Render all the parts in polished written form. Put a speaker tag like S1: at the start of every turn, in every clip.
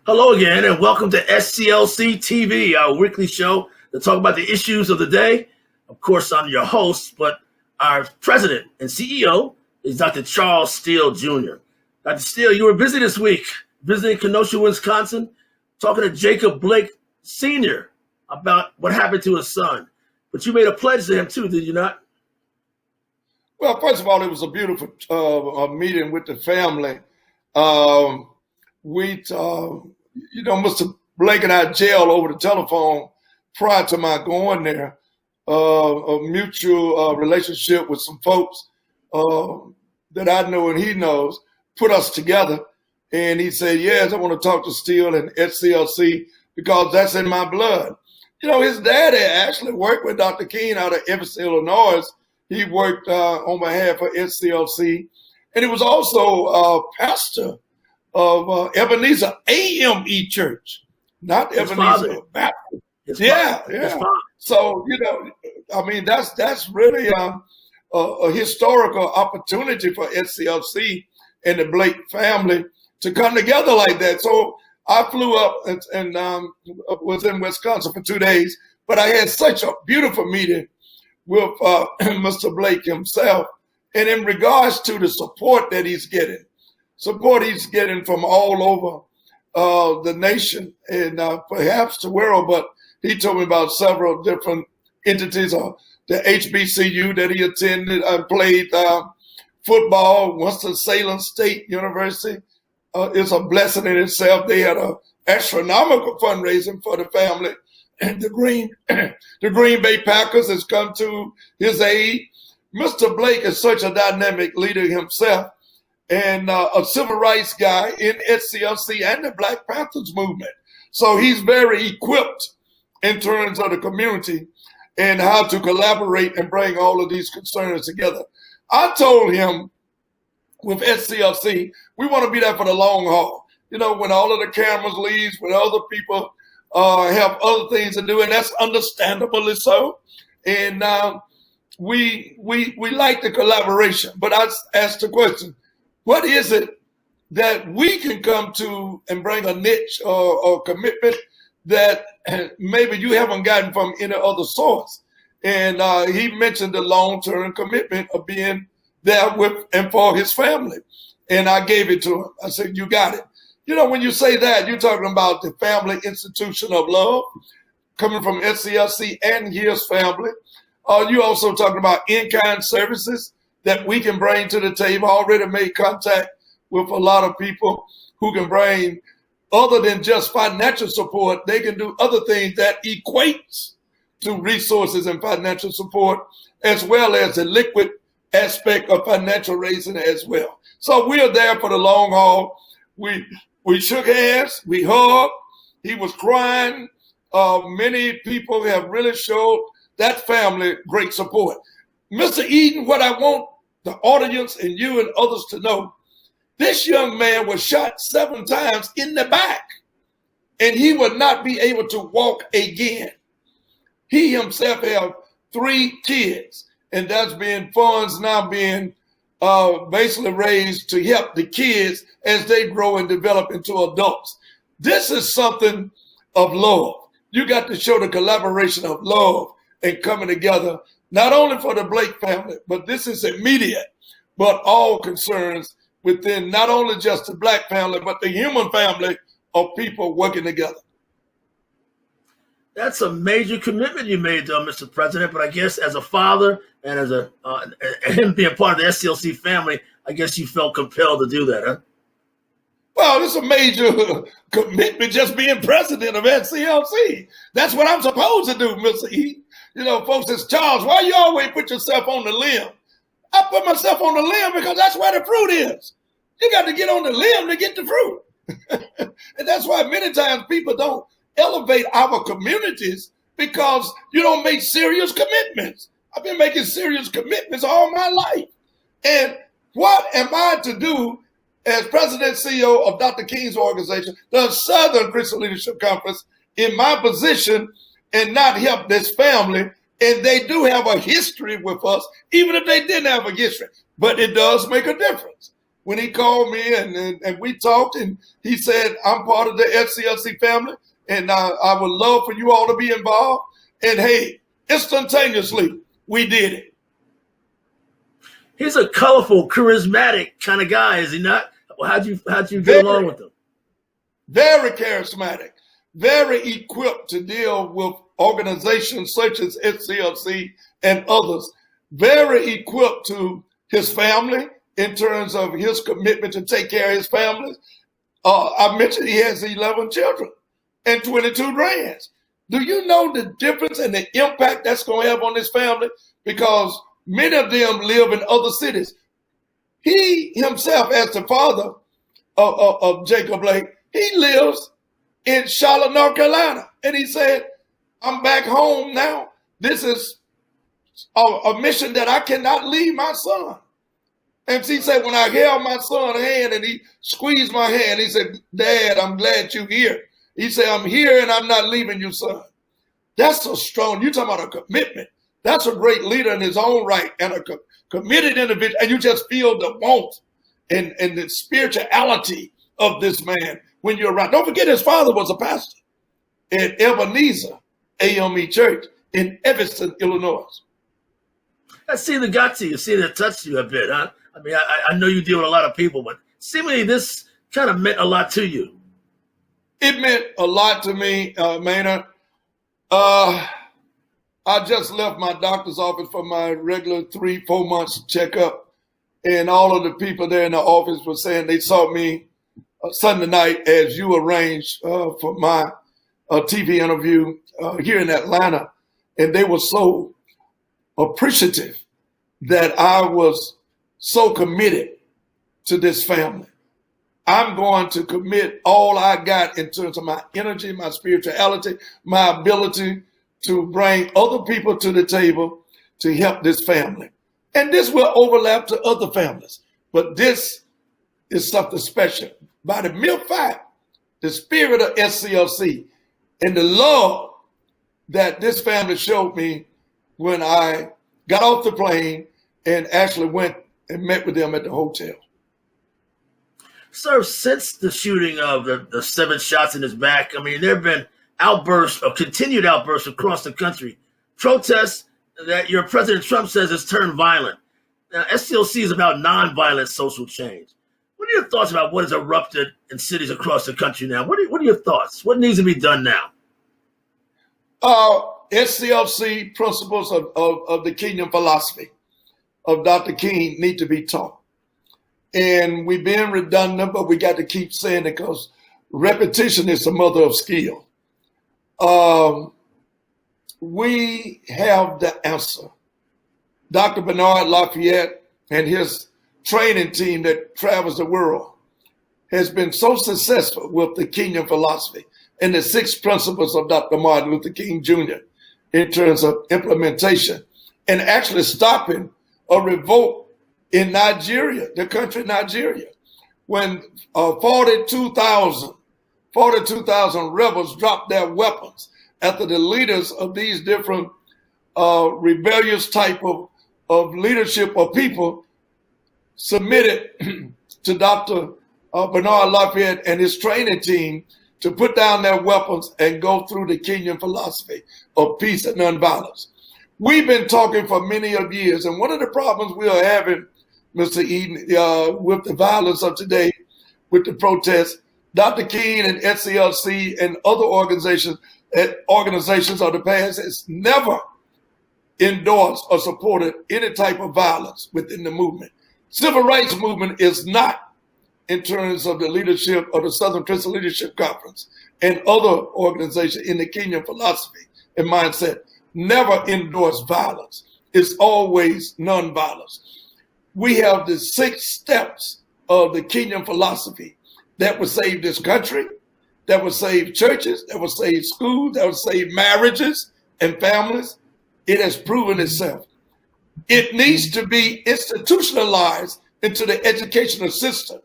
S1: Hello again, and welcome to SCLC TV, our weekly show to talk about the issues of the day. Of course, I'm your host, but our president and CEO is Dr. Charles Steele Jr. Dr. Steele, you were busy this week, visiting Kenosha, Wisconsin, talking to Jacob Blake Sr. about what happened to his son. But you made a pledge to him too, did you not?
S2: Well, first of all, it was a beautiful meeting with the family. Mr. Blake and I jailed over the telephone prior to my going there. A mutual relationship with some folks that I know and he knows put us together. And he said, yes, I want to talk to Steele and SCLC because that's in my blood. You know, his daddy actually worked with Dr. King out of Evanston, Illinois. He worked on behalf of SCLC. And he was also a pastor of Ebenezer AME Church, not
S1: His
S2: Ebenezer
S1: father.
S2: Baptist.
S1: His
S2: Yeah.
S1: father.
S2: So, that's really a historical opportunity for SCLC and the Blake family to come together like that. So I flew up and was in Wisconsin for 2 days, but I had such a beautiful meeting with Mr. Blake himself. And in regards to the support he's getting from all over the nation and perhaps the world, but he told me about several different entities, the HBCU that he attended. I played football, Winston-Salem State University. It's a blessing in itself. They had an astronomical fundraising for the family. And the Green Bay Packers has come to his aid. Mr. Blake is such a dynamic leader himself and a civil rights guy in SCLC and the Black Panthers movement. So he's very equipped in terms of the community and how to collaborate and bring all of these concerns together. I told him with SCLC, we want to be there for the long haul. You know, when all of the cameras leaves, when other people have other things to do, and that's understandably so. And we like the collaboration. But I asked the question, what is it that we can come to and bring a niche or commitment that maybe you haven't gotten from any other source? And he mentioned the long-term commitment of being there with and for his family. And I gave it to him. I said, you got it. You know, when you say that, you're talking about the family institution of love coming from SCLC and his family. You also talking about in-kind services that we can bring to the table. Already made contact with a lot of people who can bring, other than just financial support, they can do other things that equates to resources and financial support, as well as the liquid aspect of financial raising as well. So we are there for the long haul. We shook hands, we hugged, he was crying. Many people have really showed that family great support. Mr. Eden, what I want the audience and you and others to know, this young man was shot 7 times in the back and he would not be able to walk again. He himself have 3 kids and that's been funds now being basically raised to help the kids as they grow and develop into adults. This is something of love. You got to show the collaboration of love and coming together, not only for the Blake family, but this is immediate, but all concerns within not only just the Black family, but the human family of people working together.
S1: That's a major commitment you made, Mr. President. But I guess as a father and as him being part of the SCLC family, I guess you felt compelled to do that, huh?
S2: Well, it's a major commitment just being president of SCLC. That's what I'm supposed to do, Mr. E. You know, folks says, Charles, why you always put yourself on the limb? I put myself on the limb because that's where the fruit is. You got to get on the limb to get the fruit. And that's why many times people don't elevate our communities because you don't make serious commitments. I've been making serious commitments all my life. And what am I to do as president CEO of Dr. King's organization, the Southern Christian Leadership Conference, in my position and not help this family? And they do have a history with us, even if they didn't have a history. But it does make a difference. when he called me and we talked, and he said, I'm part of the SCLC family, and I would love for you all to be involved. And hey, instantaneously, we did it.
S1: He's a colorful, charismatic kind of guy, is he not? How'd you get along with him?
S2: Very charismatic, very equipped to deal with organizations such as SCLC and others. Very equipped to his family in terms of his commitment to take care of his family. I mentioned he has 11 children and 22 grands. Do you know the difference and the impact that's going to have on his family? Because many of them live in other cities. He himself, as the father of Jacob Blake, he lives in Charlotte, North Carolina. And he said, I'm back home now. This is a mission that I cannot leave my son. And he said, when I held my son's hand and he squeezed my hand, he said, Dad, I'm glad you're here. He said, I'm here and I'm not leaving you, son. That's so strong. You're talking about a commitment. That's a great leader in his own right and a committed individual. And you just feel the warmth and the spirituality of this man when you're around. Don't forget his father was a pastor at Ebenezer AME Church in Evanston, Illinois.
S1: I see the got to you, see that touched you a bit, huh? I mean, I know you deal with a lot of people, but seemingly this kind of meant a lot to you.
S2: It meant a lot to me, Maynard. I just left my doctor's office for my regular 3-4 months checkup, and all of the people there in the office were saying they saw me Sunday night as you arranged for my TV interview here in Atlanta, and they were so appreciative that I was so committed to this family. I'm going to commit all I got in terms of my energy, my spirituality, my ability to bring other people to the table to help this family. And this will overlap to other families, but this is something special. By the mere fact, the spirit of SCLC and the love that this family showed me when I got off the plane and actually went and met with them at the hotel.
S1: Sir, since the shooting of the 7 shots in his back, I mean, there have been continued outbursts across the country. Protests that your President Trump says has turned violent. Now, SCLC is about nonviolent social change. What are your thoughts about what has erupted in cities across the country now? What are your thoughts? What needs to be done now?
S2: SCLC principles of the kingdom philosophy of Dr. King need to be taught. And we've been redundant, but we got to keep saying it because repetition is the mother of skill. We have the answer. Dr. Bernard Lafayette and his training team that travels the world has been so successful with the kingdom philosophy and the 6 principles of Dr. Martin Luther King Jr. in terms of implementation and actually stopping a revolt in Nigeria, the country Nigeria, when 42,000 rebels dropped their weapons after the leaders of these different rebellious type of leadership or people submitted to Dr. Bernard Lafayette and his training team to put down their weapons and go through the Kenyan philosophy of peace and nonviolence. We've been talking for many of years, and one of the problems we are having, Mr. Eden, with the violence of today, with the protests, Dr. King and SCLC and other organizations of the past has never endorsed or supported any type of violence within the movement. Civil rights movement is not, in terms of the leadership of the Southern Christian Leadership Conference and other organizations in the Kenyan philosophy and mindset, never endorse violence. It's always nonviolence. We have the 6 steps of the Kenyan philosophy that would save this country, that would save churches, that would save schools, that would save marriages and families. It has proven itself. It needs to be institutionalized into the educational system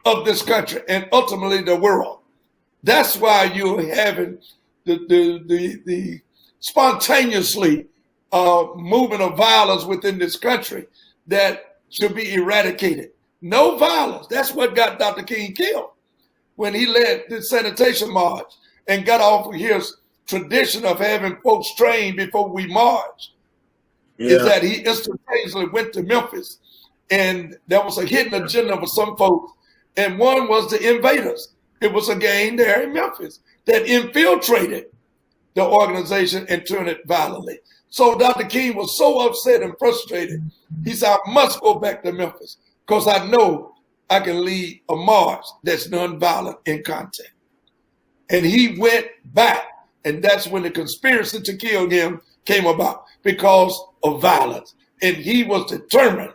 S2: of this country and ultimately the world. That's why you're having the spontaneously movement of violence within this country that should be eradicated. no violence. That's what got Dr. King killed when he led the sanitation march and got off of his tradition of having folks trained before we march. Yeah. Is that he instantaneously went to Memphis, and there was a hidden agenda for some folks, and one was the invaders. It was a gang there in Memphis that infiltrated the organization and turned it violently. So Dr. King was so upset and frustrated. He said, I must go back to Memphis because I know I can lead a march that's nonviolent in content. And he went back, and that's when the conspiracy to kill him came about because of violence. And he was determined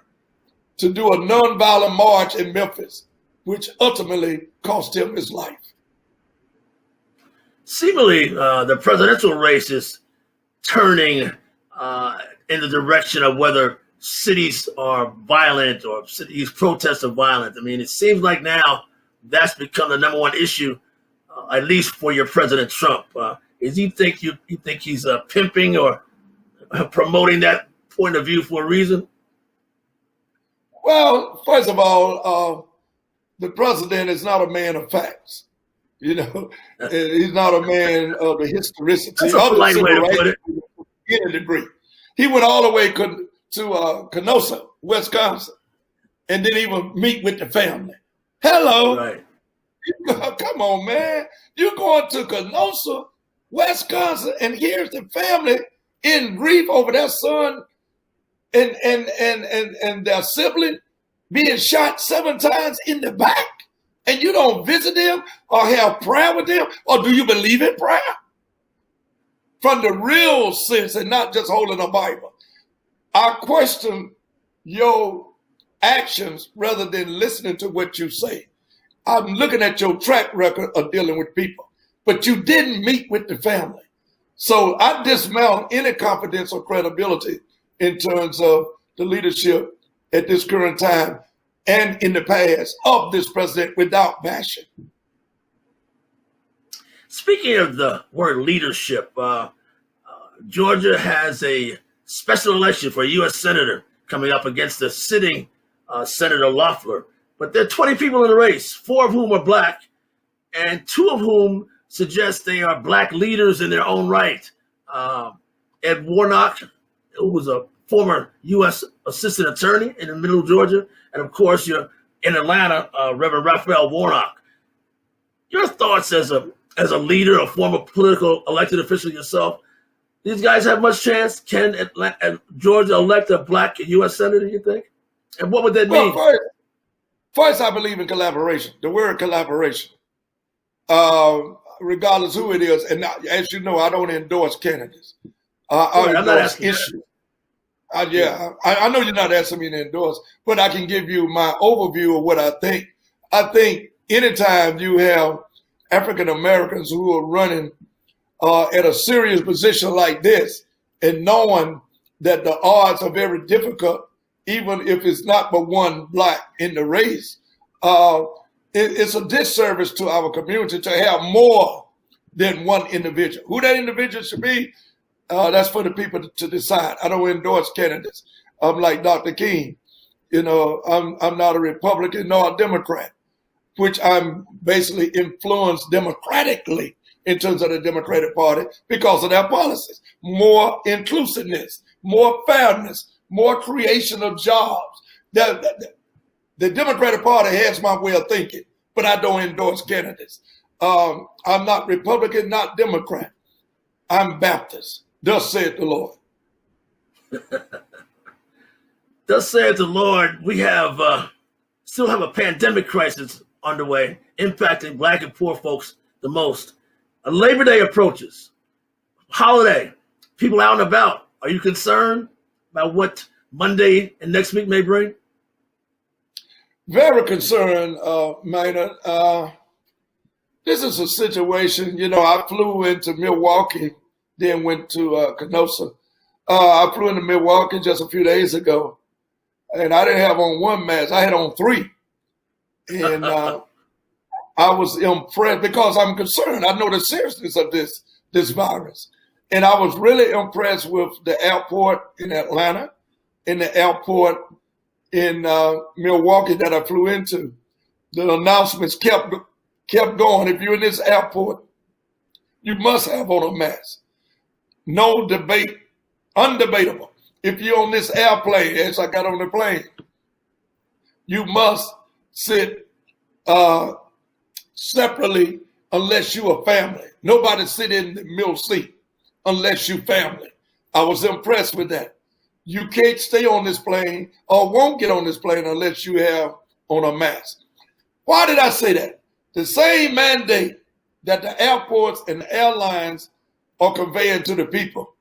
S2: to do a nonviolent march in Memphis, which ultimately cost him his life.
S1: Seemingly, the presidential race is turning in the direction of whether cities are violent or cities protests are violent. I mean, it seems like now that's become the number one issue, at least for your President Trump. Is you think he's pimping or promoting that point of view for a reason?
S2: Well, first of all, the president is not a man of facts. You know, he's not a man of the historicity.
S1: That's a polite way to put it.
S2: In a degree. He went all the way to Kenosha, Wisconsin, and didn't even meet with the family. Hello.
S1: Right.
S2: Come on, man. You're going to Kenosha, Wisconsin, and here's the family in grief over their son and their sibling being shot 7 times in the back, and you don't visit them or have prayer with them, or do you believe in prayer? From the real sense and not just holding a Bible. I question your actions rather than listening to what you say. I'm looking at your track record of dealing with people, but you didn't meet with the family. So I dismount any confidence or credibility in terms of the leadership at this current time and in the past of this president without bashing.
S1: Speaking of the word leadership, Georgia has a special election for a U.S. Senator coming up against the sitting Senator Loeffler. But there are 20 people in the race, 4 of whom are black, and 2 of whom suggest they are black leaders in their own right. Ed Warnock, who was a former U.S. assistant attorney in the middle of Georgia, and of course, you're in Atlanta, Reverend Raphael Warnock. Your thoughts as a leader, a former political elected official yourself, these guys have much chance? Can Georgia elect a black U.S. senator, you think? And what would that mean?
S2: Well, first, I believe in collaboration, the word collaboration, regardless who it is. And as you know, I don't endorse candidates. I endorse issues. I know you're not asking me to endorse, but I can give you my overview of what I think. I think anytime you have African Americans who are running at a serious position like this, and knowing that the odds are very difficult, even if it's not but one black in the race, it's a disservice to our community to have more than one individual. Who that individual should be, that's for the people to decide. I don't endorse candidates. I'm like Dr. King. You know, I'm not a Republican nor a Democrat, which I'm basically influenced democratically in terms of the Democratic Party because of their policies. More inclusiveness, more fairness, more creation of jobs. The Democratic Party has my way of thinking, but I don't endorse candidates. I'm not Republican, not Democrat. I'm Baptist. Thus saith the Lord.
S1: Thus saith the Lord. We have still have a pandemic crisis underway, impacting black and poor folks the most. A Labor Day approaches. Holiday. People out and about. Are you concerned about what Monday and next week may bring?
S2: Very concerned, Maynard. This is a situation, you know, I flew into Milwaukee, then went to Kenosha. I flew into Milwaukee just a few days ago, and I didn't have on 1 mask. I had on 3. And I was impressed because I'm concerned. I know the seriousness of this virus. And I was really impressed with the airport in Atlanta, and the airport in Milwaukee that I flew into, the announcements kept going. If you're in this airport, you must have on a mask. No debate, undebatable. If you're on this airplane, as I got on the plane, you must sit separately unless you are family. Nobody sit in the middle seat unless you family. I was impressed with that. You can't stay on this plane or won't get on this plane unless you have on a mask. Why did I say that? The same mandate that the airports and the airlines are conveying to the people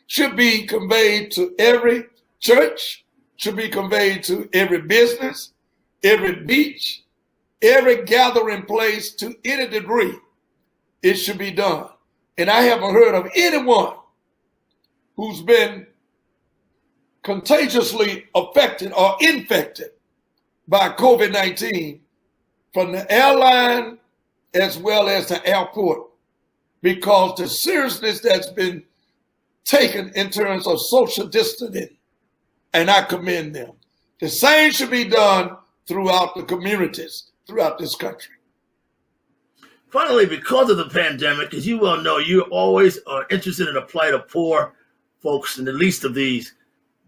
S2: should be conveyed to every church, should be conveyed to every business, every beach, every gathering place to any degree. It should be done. And I haven't heard of anyone who's been contagiously affected or infected by COVID-19 from the airline as well as the airport, because the seriousness that's been taken in terms of social distancing, and I commend them. The same should be done throughout the communities, throughout this country.
S1: Finally, because of the pandemic, as you well know, you always are interested in the plight of poor folks and the least of these.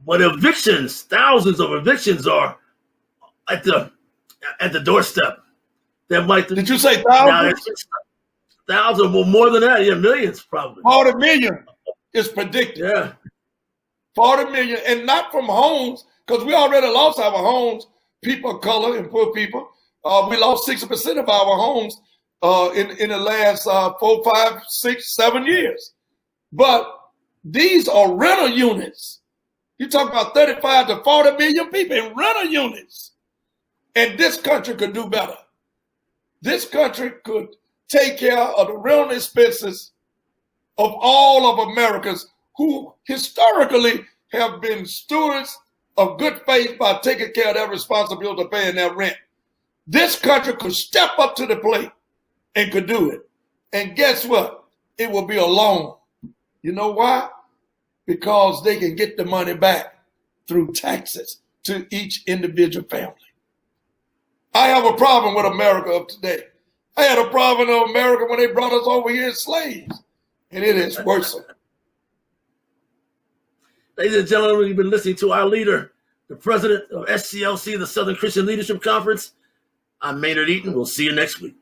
S1: But evictions, thousands of evictions are at the doorstep.
S2: Did you say thousands?
S1: Thousands, well, more than that, yeah, millions probably.
S2: 40 million is predicted.
S1: Yeah.
S2: 40 million, and not from homes, because we already lost our homes, people of color and poor people. We lost 60% of our homes in the last 4, 5, 6, 7 years. But these are rental units. You talk about 35 to 40 million people in rental units. And this country could do better. This country could take care of the rental expenses of all of Americans who historically have been stewards of good faith by taking care of their responsibility of paying their rent. This country could step up to the plate and could do it. And guess what? It will be a loan. You know why? Because they can get the money back through taxes to each individual family. I have a problem with America of today. I had a problem with America when they brought us over here as slaves. And it is worse.
S1: Ladies and gentlemen, you've been listening to our leader, the president of SCLC, the Southern Christian Leadership Conference. I'm Maynard Eaton. We'll see you next week.